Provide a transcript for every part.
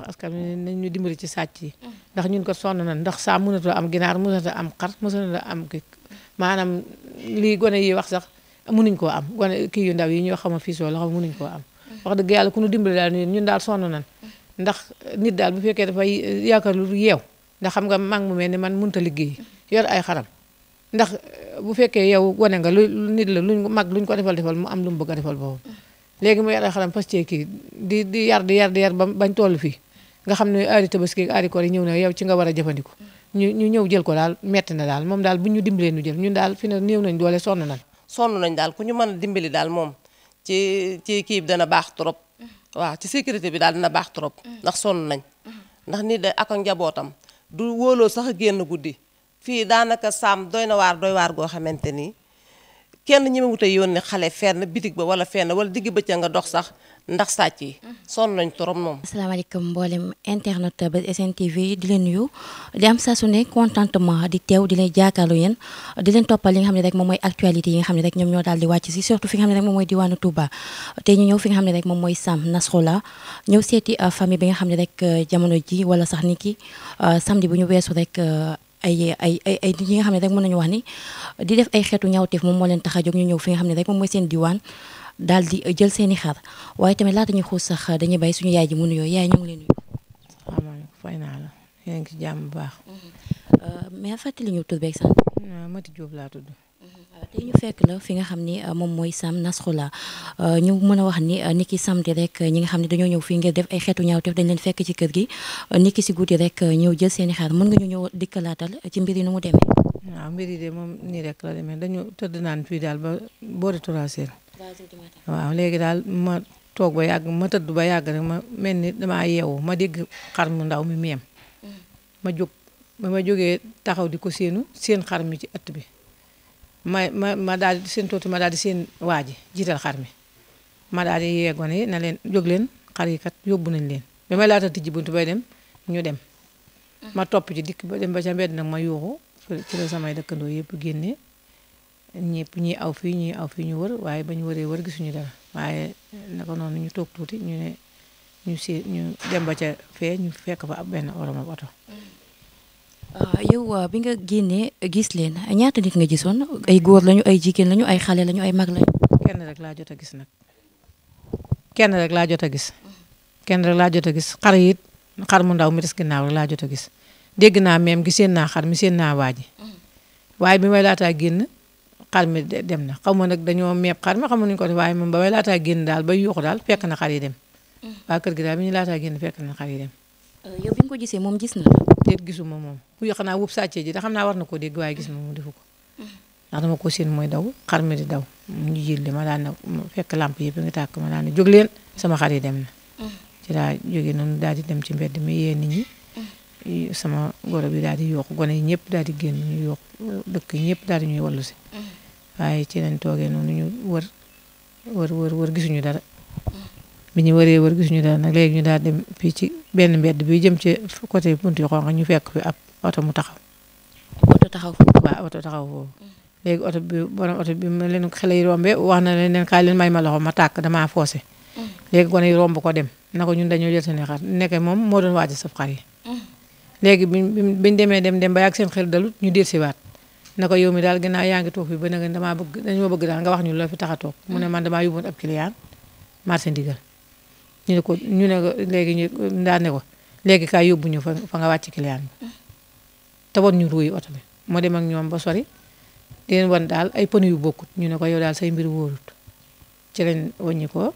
wax askan wi nañ ñu dimbali ci sàcc yi ndax ñun ko sonn nañ ndax saa mënatoo am ginaar mënatoo am xar mënatoo am kii maanaam lii gone yi wax sax mënuñ koo am gone kii yu ndaw yi ñoo xama fii soo la xam mënuñ koo am wax dëgg yàlla ku ñu dimbali daal ñun daal sonn nañ ndax nit daal bu fekkee dafay yaakaar lu yeew ndax xam nga mag mu mel ni man mënut a liggéey yor ay xaram ndax bu fekkee yow gone nga lu nit la luñ mag luñ ko defal mu am lu mu bëgg a defal boobu léegi mu yor ay xaram parce que kii di yar ba bañ toll fii nga xam ne aari tabaski aari koor yi ñëw na yow ci nga war a jëfandiku ñu ñëw jël ko daal metti na daal moom daal bu ñu dimbalee ñu jël ñun daal fi ne néew nañ doole sonn nañ daal ku ñu mën a dimbali daal moom ci kii bi dana baax trop waaw ci sécurité bi daal dina baax trop ndax sonn nañ ndax nit de ak njabootam du wóoloo sax a génn guddi fii daanaka saam doy waar goo xamante ni kenn ñi ma wute yónni xale fenn bitig ba wala fenn wala digg bëccëg nga dox sax ndax sàcc yi sonn nañ trop moom. asalaamaaleykum mboolem internet ba SN TV di leen nuyu di am saa su ne contentement di teew di leen jàkkaarloo yéen di leen toppal li nga xam ne rek moom mooy actualité yi nga xam ne rek ñoom ñoo daal di wàcc si surtout fi nga xam ne rek moom mooy diwaanu Touba te ñu ñëw fi nga xam ne rek moom mooy Sam Nasrallah ñëw seeti famille bi nga xam ne rek jamono ji wala sax ni ki samedi bu ñu weesu rek ay nit ñi nga xam ne rek mën nañu wax ni di def ay xeetu ñaawteef moom moo leen tax a jóg ñu ñëw fi nga xam ne rek moom mooy seen diwaan daal di jël seeni xar waaye tamit laata ñu xuus sax dañuy bàyyi suñu yaay ji mu nuyoo yaay ñu ngi leen nuyu. salaamaaleykum fay naa la yéen ngi ci jàmm bu baax. mais fàttali ñu tur beeg sant. Mati Diop laa tudd. tey ñu fekk la fi nga xam ni moom mooy Sam Nasrallah ñu mën a wax ni ki samedi rek ñi nga xam ne dañoo ñëw fii ngir def ay xeetu ñaawteef dañ leen fekk ci kër gi ni ki si guddi rek ñëw jël seeni xar mën nga ñu ñëw dikkalaatal ci mbir yi nu mu demee. waaw mbir yi de moom nii rek la demee dañu tëdd naan fii daal ba boori 3 heures. waaw léegi daal ma toog ba yàgg ma tëdd ba yàgg rek ma mel ni damaa yeewu ma dégg xar mu ndaw mi meem ma jóg ba ma jógee taxaw di ko seen xar mi ci ëtt bi ma daal di seen tuuti ma daal di seen waa ji jiital xar mi ma daal di yeegoon yi na leen jóg leen xar yi kat yóbbu nañ leen ba may laata tijji buntu bay dem ñu dem ma topp ci dikk ba dem ba ca mbedd nag ma yuuxu ci la samay dëkkandoo yëpp génnee ñëpp ñii aw fii ñu wër waaye ba ñu wëree wër gisuñu dara waaye naka noonu ñu toog tuuti ñu ne ñu dem ba ca fee ñu fekk fa ab benn oto. yow bi nga génnee gis leen ñaata nit nga gisoon ay góor lañu ay jigéen lañu ay xale lañu ay mag lañu. kenn rek laa jot a gis nag kenn rek laa jot a gis xar yi xar mu ndaw mi des ginnaaw rek laa jot a gis dégg naa même gi seen naa xar mi seen naa waaji waaye bi may laataa génn xar mi dem na xaw ma nag dañoo meeb xar mi xamuñu ko def waaye moom ba may laataa génn daal ba yuuxu daal fekk na xar yi dem waa kër gi daal bi ñu laataa génn fekk na xar yi dem. yow bi nga ko gisee moom gis na la. déet gisuma moom ku yo xanaa wub sàccee ji da xam naa war na koo dégg waaye gis ma moom defu ko ndax dama ko seen mooy daw xar mi di daw ñu jël ma daan na fekk lamp yëpp nga tàkk ma daan ne jóg leen sama xar yi dem na ci daa jóge noonu daal di dem ci mbedd mi yee nit ñi sama goro bi daal di yooxu gone yi ñëpp daal di génn ñu yooxu dëkk ñëpp daal di ñuy wallu si waaye ci lañ toogee noonu ñu wër gisuñu dara bi ñu wëree wër gisuñu dara nag léegi ñu daal dem fii ci benn mbedd bi jëm ci côté buntu yu xonq ñu fekk fi ab oto mu taxaw. oto taxaw foofu. waaw oto taxaw foofu léegi oto bi borom oto bi ma leen xale yi rombe wax na leen kaay leen may ma loxo ma tàkk damaa foosé léegi gone yi romb ko dem na ko ñun dañoo jël seen xar nekke moom moo doon waaj saf xar yi léegi biñ demee dem ba yàgg seen xel dalut ñu del si waat na ko yow mi daal ginnaaw yaa ngi toog fi ba nga dañoo bëgg daal nga wax ñu loo fi tax a toog mu ne man damaa yóbboon ab client marché ndigal ñu ne ko léegi ñu daan ne ko léegi kaay yóbbu ñu fa nga wàcc client bi te won ñu ruuyi oto bi moo dem ak ñoom ba sori di leen wan daal ay pneu yu bokkut ñu ne ko yow daal say mbir wóorut ci lañ wàññi ko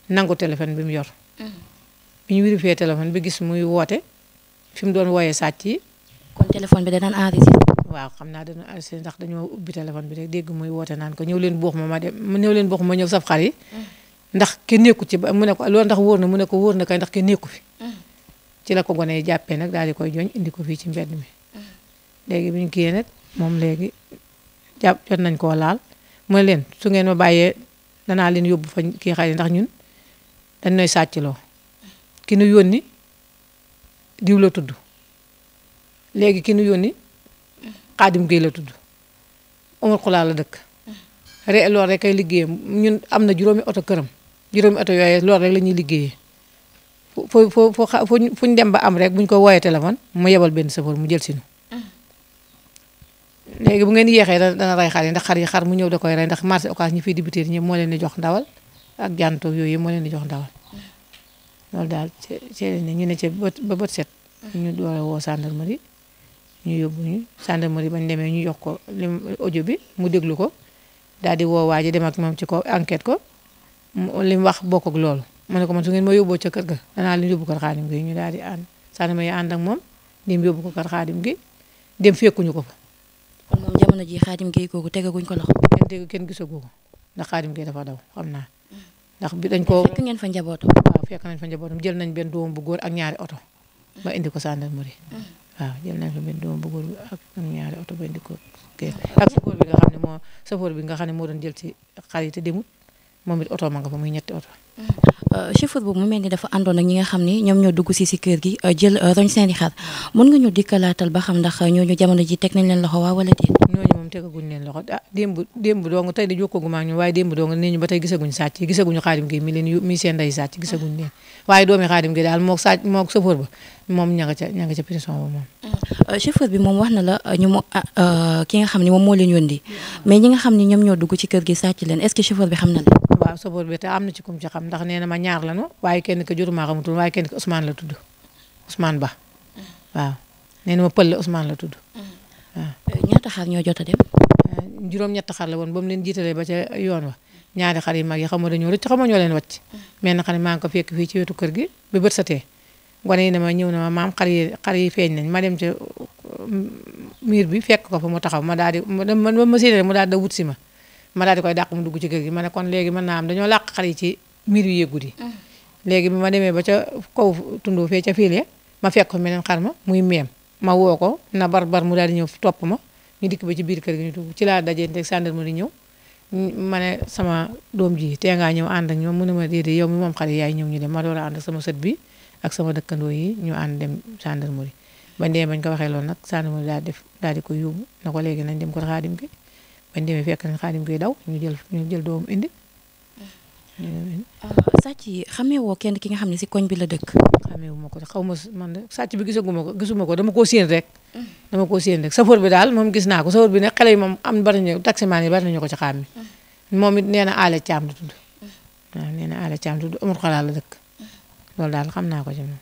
nangu téléphone bi mu yor bi ñu vérifié téléphone bi gis muy woote fi mu doon wooyee sàcc yi. kon téléphone bi da daan enregistré. waaw xam naa dana enregistré ndax dañoo ubbi téléphone bi rek dégg muy woote naan ko ñëw leen buux ma dem ñëw leen buux ma ñëw saf xar yi ndax kenn nekku ci ba mu ne ko loolu ndax wóor na mu ne ko wóor na kay ndax kenn nekku fi ci la ko gone yi jàppee nag daal di koy joñ indi ko fii ci mbedd mi léegi bi ñu kiyee nag moom léegi jot nañ koo laal mu ne leen su ngeen ma bàyyee danaa leen yóbbu fa kii xar yi ndax ñun dañ noy sàccloo ki nu yónni diw la tudd léegi ki nu yónni Xaadim Géey la tudd Umar Xulaa la dëkk loolu rek ay liggéeyam ñun am na juróomi oto këram juróomi oto yooyu loolu rek la ñuy liggéeyee fuñ dem ba am rek buñ ko wooyee téléphone mu yebal benn chauffeur mu jël si nu léegi bu ngeen yéexee dana rey xar yi ndax xar mu ñëw da koy rey ndax marché occas ñi fiy dibiteer ñëpp moo leen di jox ndawal ak janto yooyu moo leen di jox ndawal loolu daal ci ñu ne ci ba bët set ñu door a woo gendarmerie ñu yóbbu ñu gendarmerie bañ demee ñu jox ko lim audio bi mu déglu ko daal di woo waa ji dem ak moom ci ko enquête ko li mu wax bokk ak loolu mu ne ko man su ngeen ma yóbboo ca kër ga danaa leen yóbbu kër Xaadim gi ñu daal di ànd gendarmerie ànd ak moom dem yóbbu ko kër Xaadim gi dem fekkuñu ko fa. kon moom jamono ji Xaadim Gueye kooku tegaguñ ko loxo. kenn gisagu ko ndax Xaadim Gueye dafa daw xam naa ndax bi dañ ko fekk ngeen fa njabootam. waaw fekk nañ fa njabootam jël nañ benn doom bu góor ak ñaari oto ba indi ko gendarmerie waaw jël nañ fa benn doom bu góor ak ñaari oto ba indi ko kër ak chauffeur bi nga xam ne moo doon jël ci xar yi te demut moom it oto ma nga fa muy ñetti oto. chauffeur boobu mu mel ni dafa àndoon ak ñi nga xam ni ñoom ñoo dugg si kër gi jël roñ seeni xar mën nga ñu dikkalaatal ba xam ndax ñooñu jamono ji teg nañ leen loxo waa wala déet. ñooñu moom tegaguñ leen loxo démb dong tey di jokkoo gu ma ak ñoom waaye démb dong nee ñu ba tey gisaguñ sàcc yi gisaguñu Xaadim gi mi seen ndey sàcc gisaguñ leen waaye doomi Xaadim gi daal mook chauffeur ba moom ña nga ca prison ba moom. chauffeur bi moom wax na la ki nga xam ni moom moo leen yónni mais ñi nga xam ni ñoom ñoo dugg ci kër gi sàcc leen est-ce que chauffeur bi xam na leen. waaw chauffeur bi te am na ci kum ci xam ndax nee na ma ñaar lañu waaye kenn ka jotumaa xamutul waaye kenn ka Ousmane la tudd Ousmane Ba waaw nee na ma pël la Ousmane la tudd waaw. ñaata xar ñoo jot a dem. juróom-ñett xar la woon ba mu leen jiitalee ba ca yoon wa ñaari xar yi mag yi xam nga dañoo rëcc xam nga ñoo leen wàcc mais na xam ne maa ngi ko fekk fii ci wetu kër gi ba bët satee gone yi ne ma ñëw na ma maam xar yi feeñ nañ ma dem ca miir bi fekk ko fa mu taxaw ma daal di ma séenee mu daal da wut si ma daal di koy dàq mu dugg ci kër gi ma ne kon léegi mën naa am dañoo làq xar yi ci miir yu yëggut yi léegi bi ma demee ba ca kaw tundoo fee ca fiile ma fekk ko meneen xar ma muy meem ma woo ko na bar mu daal di ñëw topp ma ñu dikk ba ci biir kër gi ñu dugg ci laa dajeenteeg gendarmerie ñëw ma ne sama doom ji tee ngaa ñëw ànd ak ñoom mu ne ma déedéet yow mi moom xar yi yaay ñëw ñu dem ma door a ànd ak sama sët bi ak sama dëkkandoo yi ñu ànd dem gendarmerie bañ demee bañ ko waxee loolu nag gendarmerie daal di ko yóbbu na ko léegi nañ dem ko Xaadim gi bañ demee fekk nañ Xaadim gi daw ñu jël doomu indi. sàcc yi xamee woo kenn ki nga xam ne si koñ bi la dëkk. xamee wu ma ko xaw ma man de sàcc bi gisuma ko dama koo séen rek. chauffeur bi daal moom gis naa ko chauffeur bi nag xale yi moom am bari nañu taximaan yi bari nañu ko ci xàmme. moom it nee na Alé Thiam la tudd. waaw nee na Alé Thiam tudd amul xalaat la dëkk loolu daal xam naa ko ci moom.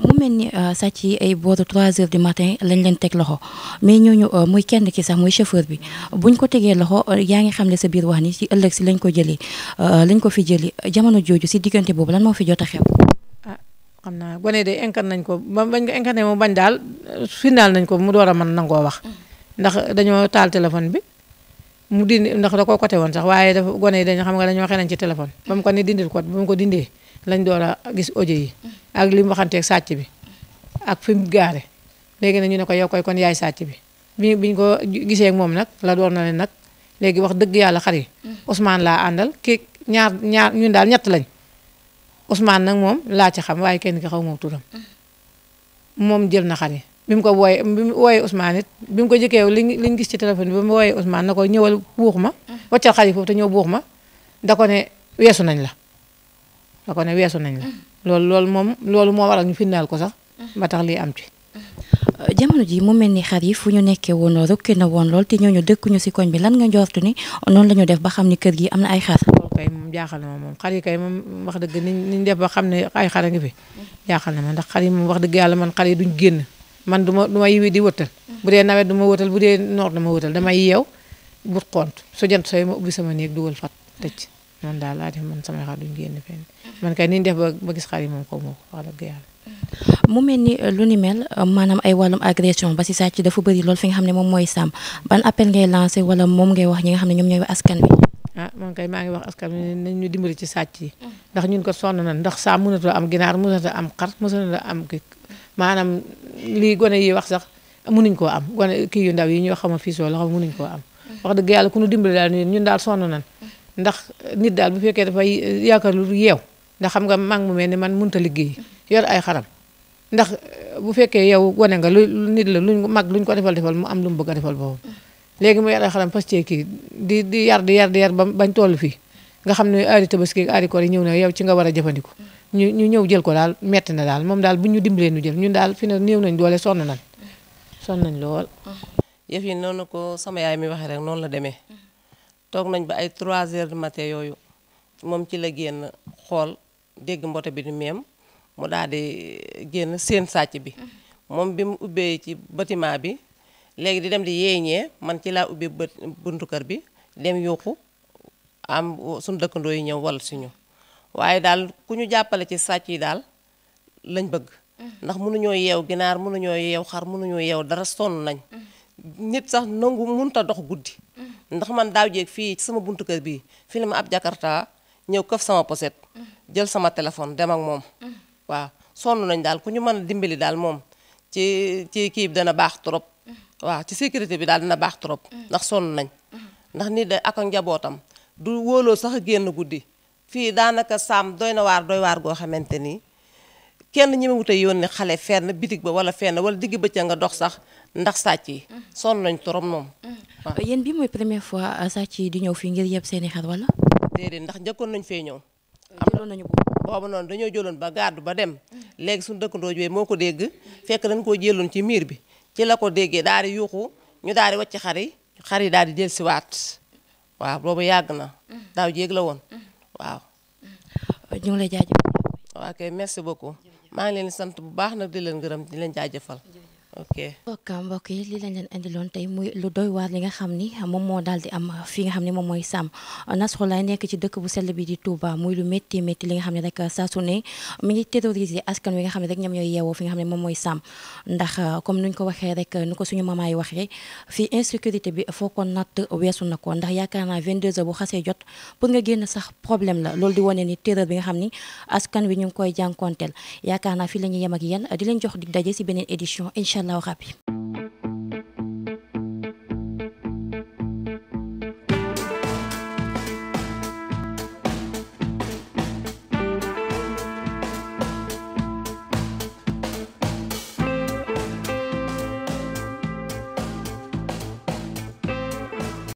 mu mel ni sàcc yi ay booru 3 heures du matin lañ leen teg loxo mais ñooñu muy kenn ki sax muy chauffeur bi buñ ko tegee loxo yaa ngi xam ne sa biir wax ni ci ëllëg si lañ ko jëlee lañ ko fi jëli jamono jooju si diggante boobu lan moo fi jot a xew. xam naa gone de incarné nañ ko bañ ko incarné moom bañ daal final nañ ko mu door a mën nangoo wax ndax dañoo taal téléphone bi mu dindi ndax da koo côté woon sax waaye dafa gone yi dañu xam nga dañoo xenañ ci téléphone ba mu ko ni dindil ko ba mu ko dindee lañ door a gis audio yi ak li mu waxanteeg sàcc bi ak fi mu gaare léegi nag ñu ne ko yow koy kon yaay sàcc bi biñ ko gisee ak moom nag la door na leen nag léegi wax dëgg yàlla xar yi Ousmane laa àndal kii ñaar ñun daal ñett lañ Ousmane nag moom laa ci xam waaye kenn ki xaw moom turam moom jël na xar yi bi mu wooyee Ousmane it bi mu ko jëkkee liñ gis ci téléphone bi ba mu wooyee Ousmane na ko ñëwal buux ma waccal xar yi foofu te ñëw buux ma da ko ne weesu nañ la loolu moo waral ñu finnaal ko sax ba tax lii am ci. jamono ji mu mel ni xar yi fu ñu nekkee woon rukki na woon lool te ñooñu dëkkuñu si koñ bi lan nga njortu ni noonu la ñu def ba xam ni kër gi am na ay xar. loolu kay moom jaaxal na ma moom xar yi kay moom wax dëgg niñ def ba xam ne ay xar a ngi fi jaaxal na ma ndax xar yi moom wax dëgg yàlla man xar yi duñ génn man du ma yiwi di wëttal bu dee nawet du ma wëttal bu dee noor du ma wëttal damay yeew bu xont su jant sooy ma ubbi sama néeg dugal fat tëj noonu daal laa def man samay xar duñ génn fenn man kay niñ def ba gis xar yi moom xaw ma ko wax dëgg yàlla. mu mel ni lu ni mel maanaam ay wàllum agression ba si sàcc dafa bëri loolu fi nga xam ne moom mooy sàmm ban appel ngay lancé wala moom ngay wax ñi nga xam ne ñoom ñooy askan wi. man kay maa ngi wax askan wi nañ ñu dimbali ci sàcc yi ndax ñun ko sonn na ndax saa mënatoo am ginaar mënatoo am xar mënatoo am kii maanaam lii gone yi wax sax mënuñ koo am gone kii yu ndaw yi ñoo xama fii soo la xam mënuñ koo am wax dëgg yàlla ku ñu dimbali daal ñun daal sonn nañ ndax nit daal bu fekkee dafay yaakaar lu yeew ndax xam nga mag mu mel ni man mënut a liggéey yor ay xaram ndax bu fekkee yow gone nga lu nit la luñ mag luñ ko defal mu am lu mu bëgg a defal boobu léegi mu yor ay xaram parce que kii di yar ba bañ toll fii nga xam ne aari tabaski ak aari koor yi ñëw na yow ci nga war a jëfandiku ñu ñëw jël ko daal metti na daal moom daal bu ñu dimbalee ñu jël ñun daal fi ne néew nañ doole sonn nañ lool. yëf yi noonu ko sama yaay mi waxee rek noonu la demee toog nañ ba ay 3 heures du matin yooyu moom ci la génn xool dégg mbote bi di meem mu daal di génn seen sàcc bi moom bi mu ubbee ci bâtiment bi léegi di dem di yeeñee man ci laa ubbi buntu kër bi dem yuuxu am suñu dëkkandoo yi ñëw wal si ñu waaye daal ku ñu jàppale ci sàcc yi daal lañ bëgg ndax mënuñoo yeew ginaar mënuñoo yeew xar mënuñoo yeew dara sonn nañ nit sax nangu mënut a dox guddi ndax man daaw jéeg fii ci sama buntu kër bii fi la ma ab jakarta ñëw këf sama poset jël sama téléphone dem ak moom waaw sonn nañ daal ku ñu mën a dimbali daal moom ci kii bi dana baax trop waaw ci sécurité bi daal dina baax trop ndax sonn nañ ndax nit de ak njabootam du wóoloo sax a génn guddi fii daanaka saam doy waar goo xamante ni kenn ñi ma wute yónni xale fenn bitig ba wala fenn wala digg bëccëg nga dox sax ndax sàcc yi sonn nañ trop moom waaw. yéen bi mooy première fois sàcc yi di ñëw fii ngir yeb seeni xar wala. déedéet ndax njëkkoon nañ fee ñëw. jëloon nañu boobu noonu dañoo jëloon ba gàddu ba dem léegi suñu dëkkandoo jooy moo ko dégg fekk dañ koo jëloon ci miir bi ci la ko déggee daal di yuuxu ñu daal di wàcc xar yi daal di jël si waat waaw boobu yàgg na daaw jéeg la woon waaw. ñu ngi lay jaajëfal. waaw kay merci beaucoup maa ngi leen di sant bu baax nag di leen gërëm di leen jaajëfal. ok mbokk yi li lañ leen indiloon tey muy lu doy waar li nga xam ni moom moo daal di am fii nga xam ne moom mooy Sam Nasrulaay nekk ci dëkk bu sell bi di Touba muy lu métti métti li nga xam ne rek saa su ne mi ngi terroriser askan wi nga xam ne rek ñoom ñooy yeewoo fi nga xam ne moom mooy Sam ndax comme nuñ ko waxee rek nu ko suñu mamaay yi waxee fii insécurité bi foo ko natt weesu na ko ndax yaakaar naa 22h bu xasee jot pour nga génn sax problème la loolu di wane ni terreur bi nga xam ni askan wi ñu ngi koy jànkonteel yaakaar naa fii la ñuy yem ak yéen di leen jox dig daje si beneen édition incha allah rabbi